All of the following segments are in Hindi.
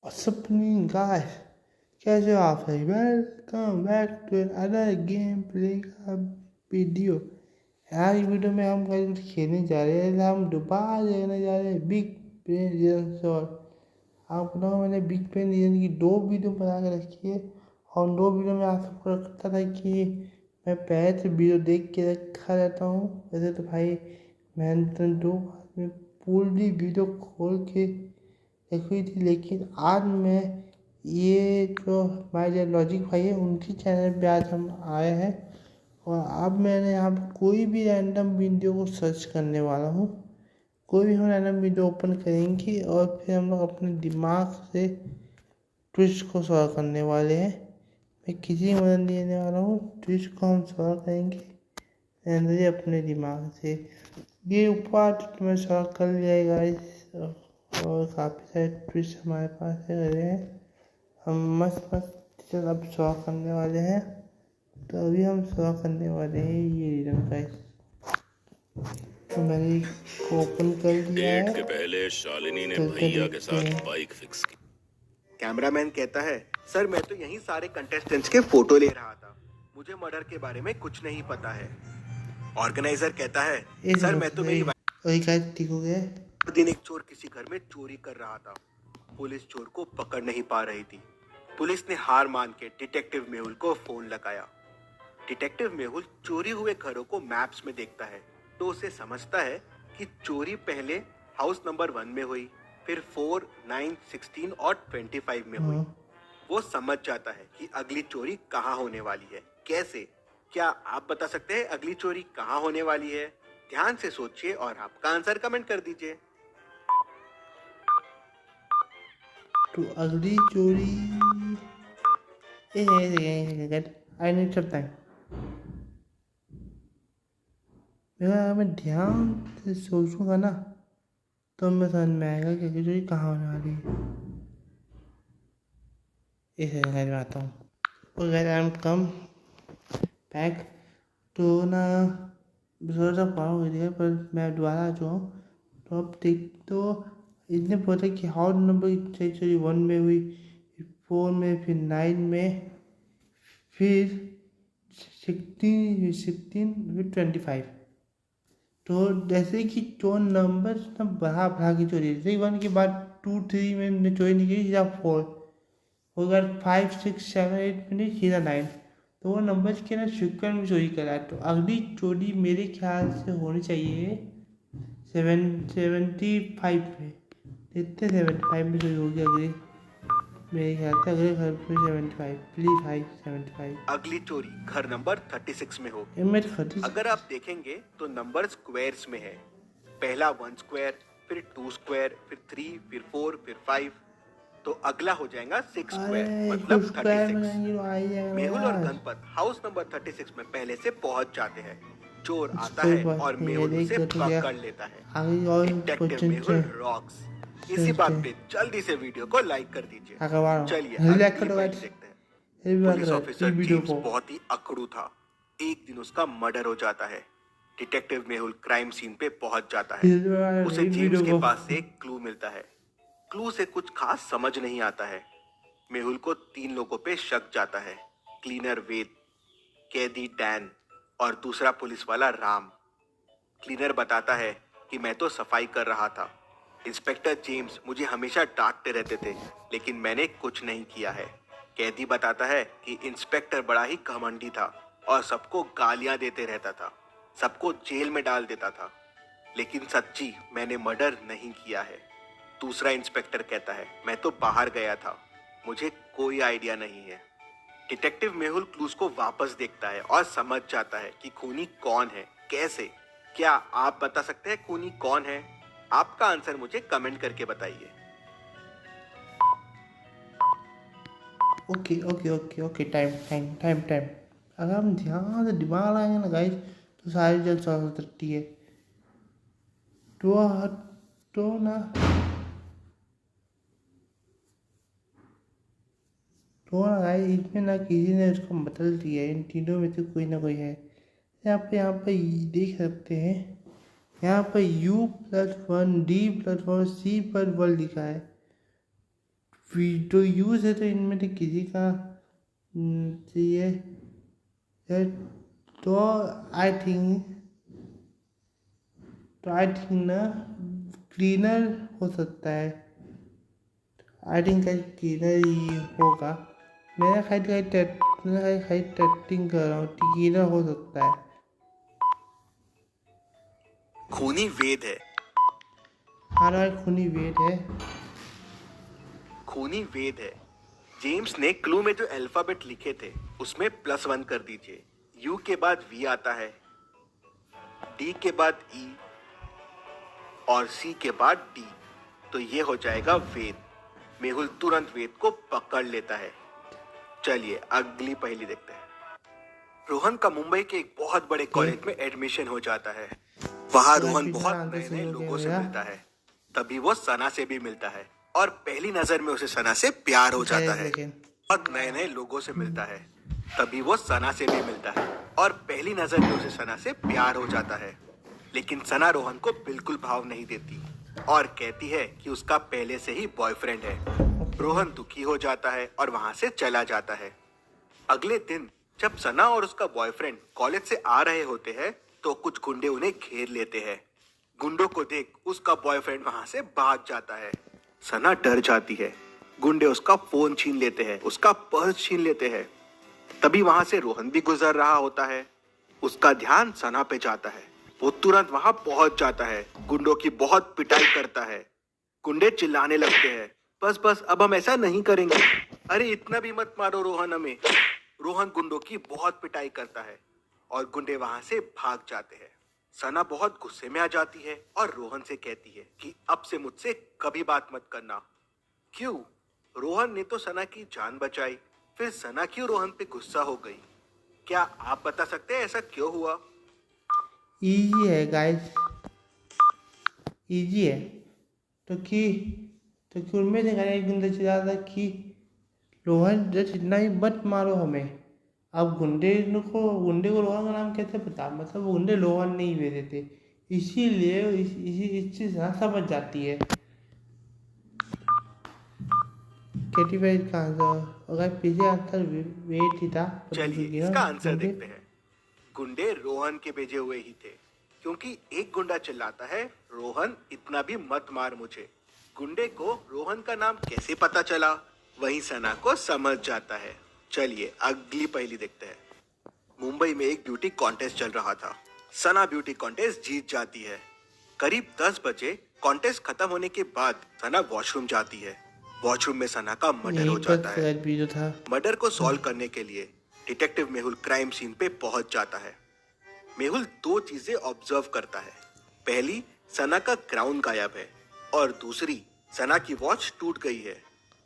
What's guys? कैसे हो आप सही? Welcome back to another game play का वीडियो। यार ये वीडियो में हम कल खेलने जा रहे हैं, हम दोबारा देखने जा रहे हैं बिग पेन रीजन शॉट। आपको बताऊँ, मैंने बिग पेन रीजन की 2 वीडियो बना के रखी है और 2 वीडियो में आप सबको रखता था कि मैं पहले से वीडियो देख के रखा रहता हूँ। वैसे तो भाई मैंने तो 2 बार में पूरी वीडियो खोल के देखी थी, लेकिन आज मैं ये जो हमारे लॉजिक भाई है उनकी चैनल पे आज हम आए हैं और अब मैंने यहाँ पर कोई भी रैंडम वीडियो को सर्च करने वाला हूँ। कोई भी हम रैंडम वीडियो ओपन करेंगे और फिर हम लोग अपने दिमाग से ट्विस्ट को सॉल्व करने वाले हैं। मैं किसी की मदद नहीं लेने वाला हूँ, ट्विस्ट को हम सॉल्व करेंगे अपने दिमाग से। ये ऊपर मैं सॉल्व कर लिया गाइस और काफ़ी सारे ट्विस्ट हमारे पास है। हम मस्त चल अब सॉल्व करने वाले हैं। तो अभी हम सॉल्व करने वाले हैं ये रीजन गाइस। तो मैंने इसको ओपन कर दिया है। डेट के पहले शालिनी ने भैया के साथ बाइक फिक्स की। कैमरामैन कहता है, सर मैं तो यहीं सारे कंटेस्टेंट्स के फोटो ले रहा था, मुझे मर्डर के बारे में कुछ नहीं पता है। ऑर्गेनाइजर कहता है, सर मैं तो मेरी ठीक हो गया। दिन एक चोर किसी घर में चोरी कर रहा था, पुलिस चोर को पकड़ नहीं पा रही थी। पुलिस ने हार मान के डिटेक्टिव मेहुल को फोन लगाया। डिटेक्टिव मेहुल चोरी हुए घरों को मैप्स में देखता है तो उसे समझता है कि चोरी पहले हाउस नंबर 1 में हुई, फिर 4, 9, 16 और 25 में हुई। वो समझ जाता है कि अगली चोरी कहाँ होने वाली है। कैसे? क्या आप बता सकते हैं अगली चोरी कहाँ होने वाली है? ध्यान से सोचिए और आपका आंसर कमेंट कर दीजिए। तो अगली चोरी आई नीड सम टाइम। मैं ध्यान से सोचूंगा ना तो मैं समझ में आएगा कि अगली चोरी कहाँ होने वाली है। इसे मैं आता हूँ और अगर आई एम कम बैक तो ना थोड़ा सा पार हो गया, पर मैं दोबारा आ जाऊँ तो अब देख तो इतने पता कि हाउस नंबर चोरी 1 में हुई, 4 में, फिर 9 में, फिर 16 फिर 25। तो जैसे कि चोर नंबर ना बढ़ा के चोरी, जैसे 1 के बाद 2, 3 में चोरी नहीं की सीधा 4, अगर 5, 6, 7, 8 में नहीं सीधा 9, तो वो नंबर के ना सीक्वेंस में चोरी करा। तो अगली चोरी मेरे ख्याल से होनी चाहिए 75 में। देखते 75 में चोरी होगी अगली, मेरे ख्याल से अगले घर पे 75, प्लीज भाई 75। अगली चोरी घर नंबर 36 में होगी। अगर आप देखेंगे तो नंबर स्क्वायर्स में है। पहला 1 स्क्वायर, फिर 2 स्क्वायर, फिर 3, फिर 4, फिर 5। तो अगला हो जाएगा 6 स्क्वायर, मतलब 36। मेहुल और गणपत हाउस नंबर 36 में पहले से पहुंच जाते हैं। चोर आता है और मेहुल उसे पकड़ लेता है। Detective Mehul rocks. इसी बात पे जल्दी से वीडियो को लाइक कर दीजिए। चलिए देखते हैं। पुलिस ऑफिसर जेम्स बहुत ही अकड़ू था। एक दिन उसका मर्डर हो जाता है। डिटेक्टिव मेहुल क्राइम सीन पे पहुंच जाता है। उसे जेम्स के पास से एक क्लू मिलता है। क्लू से कुछ खास समझ नहीं आता है। मेहुल को 3 लोगों पे शक जाता है, क्लीनर वेद, कैदी डैन और दूसरा पुलिस वाला राम। क्लीनर बताता है कि मैं तो सफाई कर रहा था। इंस्पेक्टर जेम्स मुझे हमेशा डांटते रहते थे, लेकिन मैंने कुछ नहीं किया है। कैदी बताता है कि इंस्पेक्टर बड़ा ही घमंडी था और सबको गालियां देते रहता था, सबको जेल में डाल देता था। लेकिन सच्ची मैंने मर्डर नहीं किया है। दूसरा इंस्पेक्टर कहता है, मैं तो बाहर गया था, मुझे कोई आइडिया नहीं है। डिटेक्टिव मेहुल क्लूज को वापस देखता है और समझ जाता है कि खूनी कौन है। कैसे? क्या आप बता सकते हैं खूनी कौन है? आपका आंसर मुझे कमेंट करके बताइए। Okay time. अगर हम ध्यान से दिमाग लगाएंगे ना गाइस तो सारी जगह सॉल्व हो सकती है। तो ना गाइस इसमें ना किसी ने उसको बदल दिया है। इन तीनों में से कोई ना कोई है। यहाँ पे देख सकते हैं, यहाँ पर U+1, D+1, C+1 लिखा है। वीडियो यूज़ है तो इनमें से किसी का चाहिए है तो आई थिंक ना क्लीनर हो सकता है। आई थिंक क्लीनर ही होगा। मेरा खाली टेस्टिंग कर रहा हूँ, क्लीनर हो सकता है। खूनी वेद है। हाँ खूनी वेद है। खूनी वेद है। जेम्स ने क्लू में जो अल्फाबेट लिखे थे उसमें +1 कर दीजिए। यू के बाद वी आता है, डी के बाद ई और सी के बाद डी, तो ये हो जाएगा वेद। मेहुल तुरंत वेद को पकड़ लेता है। चलिए अगली पहेली देखते हैं। रोहन का मुंबई के एक बहुत बड़े कॉलेज में एडमिशन हो जाता है। वहाँ रोहन बहुत नए नए लोगों से मिलता है। तभी वो सना से भी मिलता है और पहली नजर में उसे सना से प्यार हो जाता है। बहुत नए नए लोगों से मिलता है, तभी वो सना से भी मिलता है और पहली नजर में उसे सना से प्यार हो जाता है। लेकिन सना रोहन को बिल्कुल भाव नहीं देती और कहती है कि उसका पहले से ही बॉयफ्रेंड है। रोहन दुखी हो जाता है और वहां से चला जाता है। अगले दिन जब सना और उसका बॉयफ्रेंड कॉलेज से आ रहे होते हैं तो कुछ गुंडे उन्हें घेर लेते हैं। गुंडों को देख उसका बॉयफ्रेंड वहां से भाग जाता है। सना डर जाती है। गुंडे उसका फोन छीन लेते हैं, उसका पर्स छीन लेते हैं। तभी वहां से रोहन भी गुजर रहा होता है। उसका ध्यान सना पे जाता है। वो तुरंत वहां पहुंच जाता है। गुंडों की बहुत पिटाई करता है। गुंडे चिल्लाने लगते हैं, बस बस अब हम ऐसा नहीं करेंगे। अरे इतना भी मत मारो रोहन हमें। रोहन गुंडों की बहुत पिटाई करता है और गुंडे वहां से भाग जाते हैं। सना बहुत गुस्से में आ जाती है और रोहन से कहती है कि अब से मुझसे कभी बात मत करना। क्यों? रोहन ने तो सना की जान बचाई, फिर सना क्यों रोहन पे गुस्सा हो गई? क्या आप बता सकते हैं ऐसा क्यों हुआ? इजी है गाइस, इजी है। तो उनमें से एक गुंडा चिल्ला था कि रोहन जितना ही मत मारो हमें। अब गुंडे को रोहन का नाम कैसे पता? मतलब वो गुंडे रोहन नहीं भेजे थे, इसीलिए इस चीज समझ जाती है। कैटीफाइड का आंसर अगर पीछे आंसर वेट ही था। चलिए इसका आंसर देखते हैं। गुंडे रोहन के भेजे हुए ही थे, क्योंकि एक गुंडा चिल्लाता है, रोहन इतना भी मत मार मुझे। गुंडे को रोहन का नाम कैसे पता चला? वहीं सना को समझ जाता है। चलिए अगली पहेली देखते हैं। मुंबई में एक ब्यूटी कॉन्टेस्ट चल रहा था। सना ब्यूटी कॉन्टेस्ट जीत जाती है। करीब 10 बजे कॉन्टेस्ट खत्म होने के बाद सना वॉशरूम जाती है। वॉशरूम में सना का मर्डर हो जाता है। मर्डर को सॉल्व करने के लिए डिटेक्टिव मेहुल क्राइम सीन पे पहुंच जाता है। मेहुल 2 चीजें ऑब्जर्व करता है। पहली, सना का क्राउन गायब है और दूसरी, सना की वॉच टूट गई है।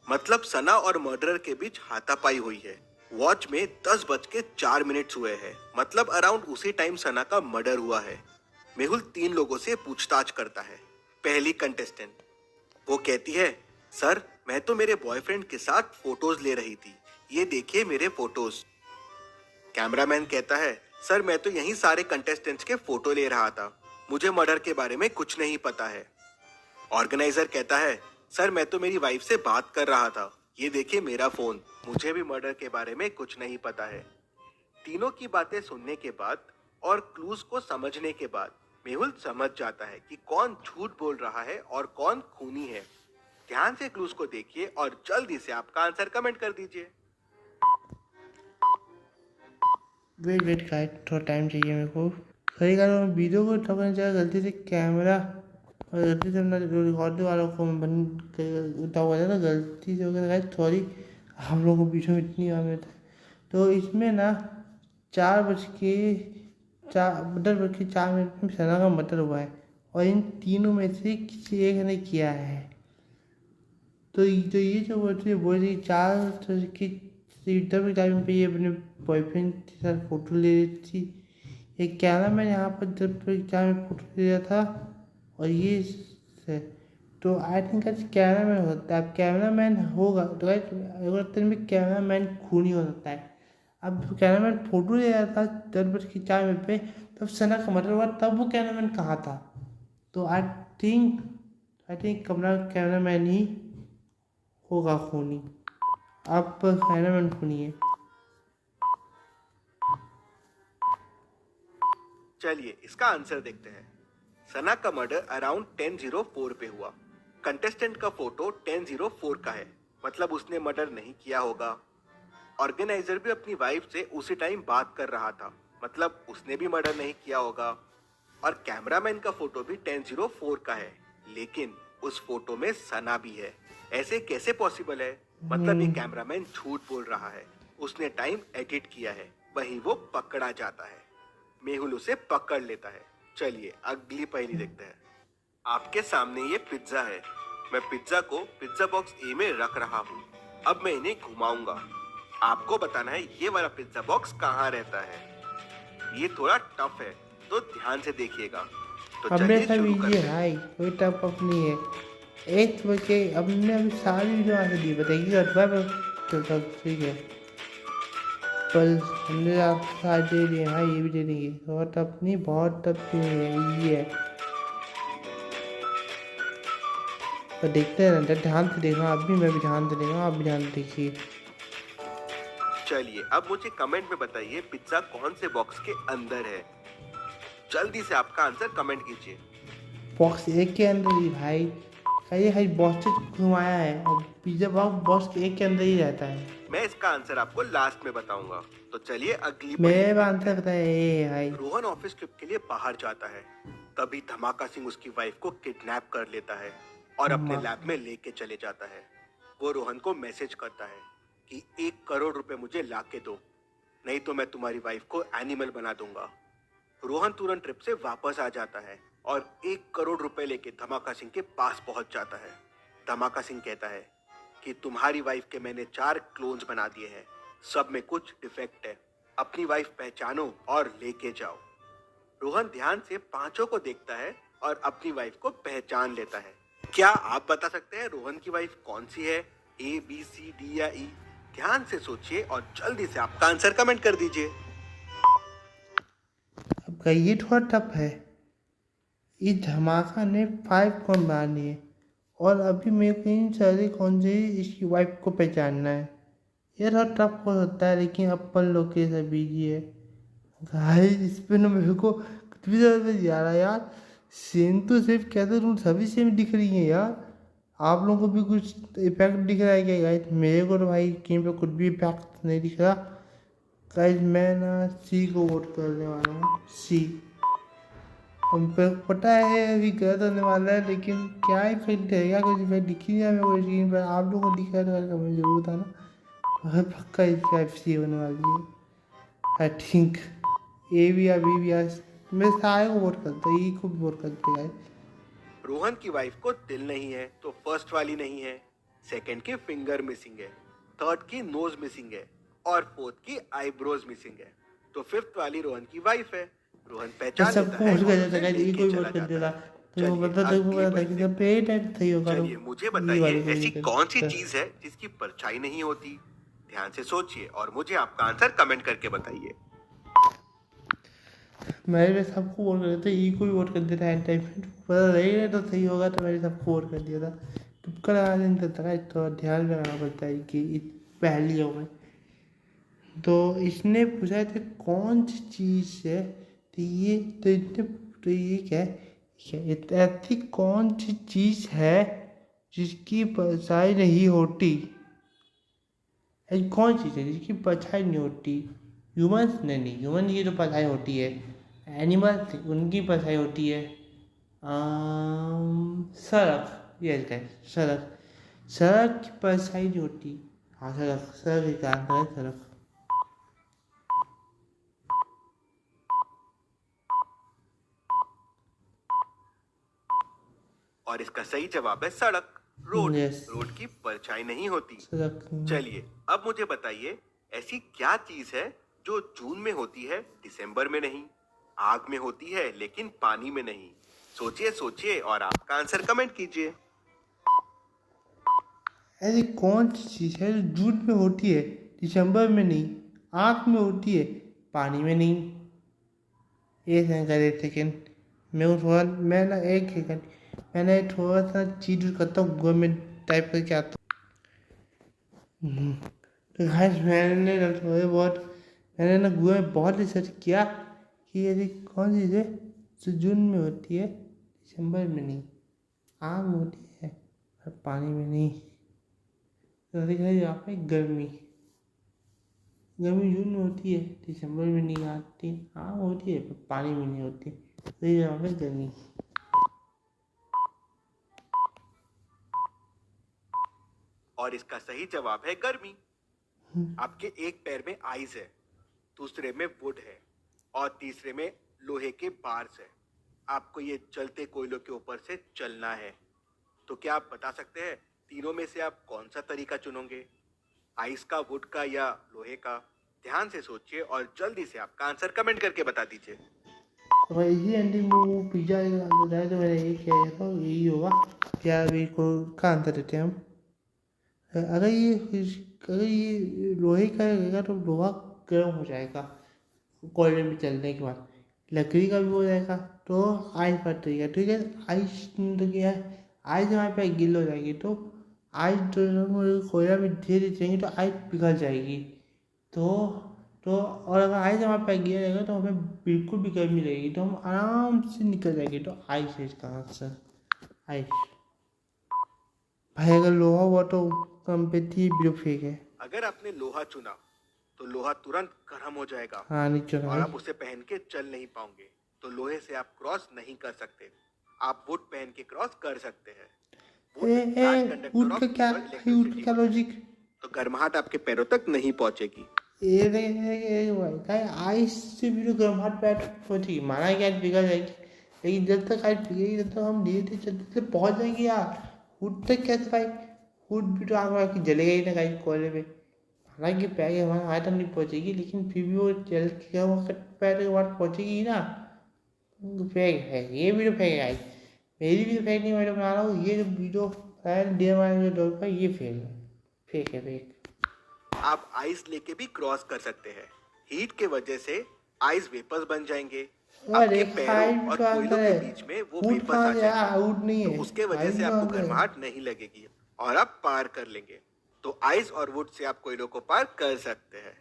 मतलब सना और मर्डरर के बीच हाथापाई हुई है। वॉच में 10:04 हुए हैं, मतलब अराउंड उसी टाइम सना का मर्डर हुआ है। मेहुल 3 लोगों से पूछताछ करता है। पहली कंटेस्टेंट, वो कहती है, सर मैं तो मेरे बॉयफ्रेंड के साथ फोटोज ले रही थी, ये देखिए मेरे फोटोज। कैमरामैन कहता है, सर मैं तो यहीं सारे कंटेस्टेंट्स के फोटो ले रहा था, मुझे मर्डर के बारे में कुछ नहीं पता है। ऑर्गेनाइजर कहता है, सर मैं तो मेरी वाइफ से बात कर रहा था, ये देखिए मेरा फोन, मुझे भी मर्डर के बारे में कुछ नहीं पता है। तीनों की बातें सुनने के बाद और क्लूज को समझने के बाद मेहुल समझ जाता है कि कौन झूठ बोल रहा है और कौन खूनी है। ध्यान से क्लूज को देखिए और जल्दी से आपका आंसर कमेंट कर दीजिए। वेट गाइस, थोड़ा टाइम चाहिए मेरे को। सही कह रहा हूँ, वीडियो को ठोकने चाहिए गलती से कैमरा और गलती से अपना रिकॉर्डिंग वालों को बंद कर हुआ था, गलती से हो गया गाइस, सॉरी। हम लोगों को बीच में इतनी बार में था। तो इसमें ना 4:04 में सना का मर्डर हुआ है और इन तीनों में से किसी एक ने किया है। तो ये जो बोल रही 4 की इधर टाइम पे ये अपने बॉयफ्रेंड के साथ फोटो ले रही थी। ये कैमरामैन यहाँ पर जब फोटो ले रहा था और ये है, तो आई थिंक कैमरामैन होता है। अब कैमरामैन होगा तो में कैमरामैन खूनी हो सकता है। अब कैमरामैन फोटो ले रहा था 10:04 पे, तब सना का मर्डर हुआ, तब वो कैमरामैन कहाँ था? तो आई थिंक कैमरामैन ही होगा खूनी। आप स्पाइडरमैन खूनी है। चलिए इसका आंसर देखते हैं। सना का मर्डर अराउंड 10:04 पे हुआ। कंटेस्टेंट का फोटो 10:04 का है, मतलब उसने मर्डर नहीं किया होगा। ऑर्गेनाइजर भी अपनी वाइफ से उसी टाइम बात कर रहा था, मतलब उसने भी मर्डर नहीं किया होगा। और कैमरामैन का फोटो भी 10:04 का है, लेकिन उस फोटो में सना भी है। ऐसे कैसे पॉसिबल है? मतलब ये कैमरामैन झूठ बोल रहा है, उसने टाइम एडिट किया है, वहीं वो पकड़ा जाता है। मेहुल उसे पकड़ लेता है। चलिए अगली पहेली देखते हैं। आपके सामने ये पिज्जा है। मैं पिज्जा को पिज्जा बॉक्स ए में रख रहा हूँ। अब मैं इन्हें घुमाऊंगा। आपको बताना है ये वाला पिज्जा बॉक्स कहाँ रहता है। ये थोड़ा टफ है, तो ध्यान से देखिएगा। तो हमने चलिए सब शुरू इजी करते है हैं। भाई, कोई टफ अप नहीं है। एक बजे हमने अभी सारी वीडियो आके दी बताइए तो तब ठीक है। पर हमने आपको साथ दे दिए भाई, ये भी दे देंगे। बहुत टफ नहीं, बहुत टफ नहीं है, इजी है। तो देखते हैं ना, ध्यान से देखना। अब भी मैं भी ध्यान से देखूँगा, आप भी ध्यान से देखिए। चलिए अब मुझे कमेंट में बताइए पिज्जा कौन से बॉक्स के अंदर है। जल्दी से आपका आंसर कमेंट कीजिए। बॉक्स एक के अंदर ही भाई, कहीं भाई बॉक्स से घुमाया है और पिज्जा बॉक्स एक के अंदर ही रहता है। मैं इसका आंसर आपको लास्ट में बताऊंगा। तो चलिए अगली पहेली मेरे देखते आंसर हैं। बताया ये भाई। रोहन ऑफिस ट्रिप के लिए बाहर जाता है, तभी धमाका सिंह उसकी वाइफ को किडनैप कर लेता है और अपने लैब में लेके चले जाता है। वो रोहन को मैसेज करता है कि 1 करोड़ रुपए मुझे ला के दो, नहीं तो मैं तुम्हारी वाइफ को एनिमल बना दूंगा। रोहन तुरंत ट्रिप से वापस आ जाता है और 1 करोड़ रुपए लेके धमाका सिंह के पास पहुंच जाता है। धमाका सिंह कहता है कि तुम्हारी वाइफ के मैंने 4 क्लोन्स बना दिए हैं, सब में कुछ डिफेक्ट है, अपनी वाइफ पहचानो और लेके जाओ। रोहन ध्यान से पांचों को देखता है और अपनी वाइफ को पहचान लेता है। क्या आप बता सकते हैं रोहन की वाइफ कौन सी है? A, B, C, D या E? ध्यान से सोचिए और जल्दी से आपका आंसर कमेंट कर दीजिए। अब का ये थोड़ा टफ है। इस धमाका ने 5 कौन बना लिए और अभी मेरे को इन सारे कौन से इसकी वाइफ को पहचानना है। ये थोड़ा टफ हो सकता है, लेकिन अपन लोग के सब बिजी है भाई। इस पे ना मेरे को कुछ भी समझ नहीं आ रहा यार। सेम तो सिर्फ कहते तुम सभी सेम दिख रही हैं यार। आप लोगों को भी कुछ इफेक्ट दिख रहा है क्या गाइस? मेरे को तो भाई कहीं पे कुछ भी इफेक्ट नहीं दिख रहा गाइस। मैं ना सी को वोट करने वाला हूँ, सी। हमको पता है अभी गलत होने वाला है, लेकिन क्या इफेक्ट देगा? कुछ इफेक्ट दिख ही नहीं रहा मेरे को स्क्रीन पर। आप लोगों को दिख रहा है तो कमेंट जरूर बताना। और पक्का इसका FC होने वाली है आई थिंक। ए भी या बी भी, आज मैं सारे को वोट करता हूँ, ई को भी वोट करते गाइस। रोहन की वाइफ को दिल नहीं है तो फर्स्ट वाली नहीं है, सेकंड की फिंगर मिसिंग है, थर्ड की नोज मिसिंग है और फोर्थ की आईब्रोज मिसिंग है, तो फिफ्थ वाली रोहन की वाइफ है। रोहन पहचान लेता सबको है वोट कर और देता उसे गाइस, ई को लेके भी चला वोट कर जाता देता। है। तो चलिए मतलब तक अगली पता था कि पहेली सब पे टाइप सही होगा। चलिए मुझे बताइए ऐसी कौन सी चीज है जिसकी परछाई नहीं होती? ध्यान से सोचिए और मुझे आपका आंसर कमेंट करके बताइए। मैंने सबको वोट कर देता, ई को भी वोट कर देता है टाइम में। पता नहीं रहा तो सही होगा, तो मैंने सबको वोट कर दिया था। तुक्का लगाने नहीं देता था, तो ध्यान में रखना पड़ता है कि पहली हो गई। तो इसने पूछा था कौन सी चीज़ है, तो ये क्या है? ऐसी कौन सी चीज़ है जिसकी परछाई नहीं होती? ऐसी कौन सी चीज़ है जिसकी परछाई नहीं होती? ह्यूमंस नहीं, ह्यूमन की तो परछाई होती है। एनिमल्स उनकी परछाई होती है। सड़क, ये सड़क। सड़क की परछाई नहीं होती। हाँ सड़क, सड़क का आंसर है सड़क। और इसका सही जवाब है सड़क, रोड। Yes. रोड की परछाई नहीं होती। सड़क। चलिए अब मुझे बताइए ऐसी क्या चीज है जो जून में होती है दिसंबर में नहीं, आग में होती है लेकिन पानी में नहीं? सोचिए सोचिए और आपका आंसर कमेंट कीजिए। ऐसी कौन सी चीज़ है जो जून में होती है दिसंबर में नहीं, आँख में होती है पानी में नहीं? एक सेकेंड, मैं ना एक सेकेंड, मैंने थोड़ा सा चीज करता हूँ गवर्नमेंट टाइप करके आता हूँ। तो गाइस मैंने ना गूगल में बहुत रिसर्च किया कि यदि कौन सी चीज़ें जो जून में होती है दिसंबर में नहीं, आम होती है और पानी में नहीं। तो दिखाई यहाँ पे गर्मी जून में होती है, दिसंबर में नहीं आती, आम होती है पर पानी में नहीं होती। तो यहाँ पे गर्मी। और इसका सही जवाब है गर्मी। आपके एक पैर में आइस है, दूसरे में वुड है और तीसरे में लोहे के बार्स है। आपको ये जलते कोयलों के ऊपर से चलना है। तो क्या आप बता सकते हैं तीनों में से आप कौन सा तरीका चुनोगे, आइस का, वुड का या लोहे का? ध्यान से सोचिए और जल्दी से आपका आंसर कमेंट करके बता दीजिए। तो इसी एंडिंग में वो पिज्जा बताया तो मैंने यही किया था, यही होगा। क्या अभी को का आंसर देते हैं हम। अगर ये लोहे का रहेगा तो लोहा गर्म हो जाएगा कोयले में चलने के बाद। लकड़ी का भी हो जाएगा तो आइस फटेगा। ठीक है, आइस तो क्या है, आइस हमारे पे गिल हो जाएगी तो आइस तो कोयला में धीरे चलेंगे तो आइस पिघल जाएगी। तो और अगर आइस हमारे पे गिर जाएगा तो हमें बिल्कुल भी गर्मी लगेगी तो हम आराम से निकल जाएंगे। तो आइस है इसका आंसर, आइस। भाई अगर लोहा हुआ तो कंपेटी भी फेक है। अगर आपने लोहा चुना तो लोहा तुरंत गर्म हो जाएगा। हाँ नीचे और आप उसे पहन के चल नहीं पाओगे। तो लोहे से आप क्रॉस नहीं कर सकते। आप वुड पहन के क्रॉस कर सकते हैं। वुड का क्या लॉजिक? तो गर्माहट आपके पैरों तक नहीं पहुंचेगी। आइस से भी तो गर्माहट पैर पहुंचेगी, माना कि आइस पिघल जाएगी, लेकिन जब तक आइस पिघलेगी तब तक हम धीरे धीरे चलते पहुंच जाएंगे यार। वुड तक कैसे भाई? वुड भी तो आग जलेगा ही ना गाइस कोयले पे। हालांकि पैर के हमारे आइटम नहीं पहुंचेगी लेकिन फिर भी वो जल के पैर के बाद पहुंचेगी ना। फेक है, ये वीडियो फेक है गाइस। मेरी भी फेक नहीं वीडियो बना रहा हूँ, ये जो वीडियो पर ये फेक है फेक। आप आइस लेके भी क्रॉस कर सकते हैं। हीट के वजह से आइस वेपर्स बन जाएंगे। आपके पैरों और कोयलों के बीच में वो वेपर्स आ जाएंगे। तो उसके वजह से आपको गर्माहट नहीं लगेगी और आप पार कर लेंगे। तो आइस और वुड से आप कोयलों को पार कर सकते हैं।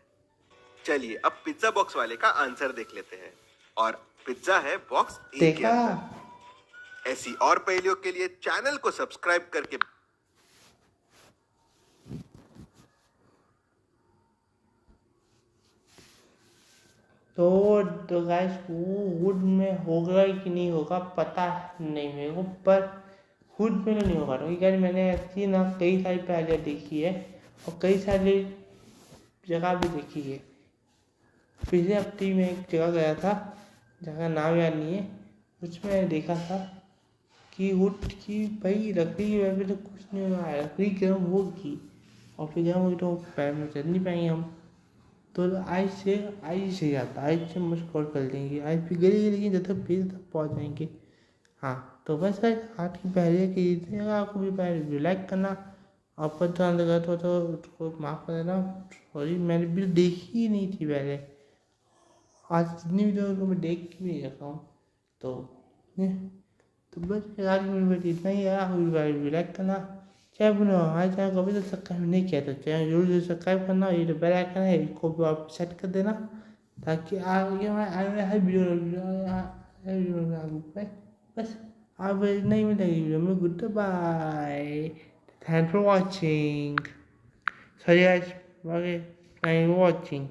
चलिए अब पिज्जा बॉक्स वाले का आंसर देख लेते हैं। और पिज्जा है बॉक्स ए के अंदर। ऐसी और पहेलियों के लिए चैनल को सब्सक्राइब करके तो गाइस वो वुड में होगा कि नहीं होगा पता नहीं मेरे को, पर वुड में नहीं होगा। क्योंकि गाइस मैंने ऐसी ना कई सारी पहेलियाँ देखी है और कई सारी जगह भी देखी है। पिछले हफ्ते में एक जगह गया था, जगह नाम याद नहीं है, उसमें देखा था कि वुड की भाई लकड़ी की वजह से तो कुछ नहीं होगा, लकड़ी गर्म होगी और फिर गर्म होगी तो पैर में चल नहीं पाएंगे हम। तो आइस से जाता, आइस से मस्त कॉल कर देंगे, आइस भी गिरेगी लेकिन जब तक फिर तक पहुँच जाएंगे। हाँ तो बस आज की पहले की अगर आपको भी पहले लाइक करना और पता लगा तो माफ़ कर देना। सॉरी मैंने वीडियो देखी ही नहीं थी पहले, आज जितनी वीडियो को मैं देख के भी नहीं रखा हूँ। तो बस आज की वीडियो इतना ही है। लाइक करना, चाहे बोलो हमारे चैनल को अभी तक सब्सक्राइब नहीं किया तो चैनल जरूर सब्सक्राइब करना। ये जो बेल आइकन है इसको भी आप सेट कर देना ताकि आगे आने वाले हर वीडियो बस आप नहीं मिलेगी वीडियो में। Good bye, thanks for watching. Sorry guys, thanks for watching.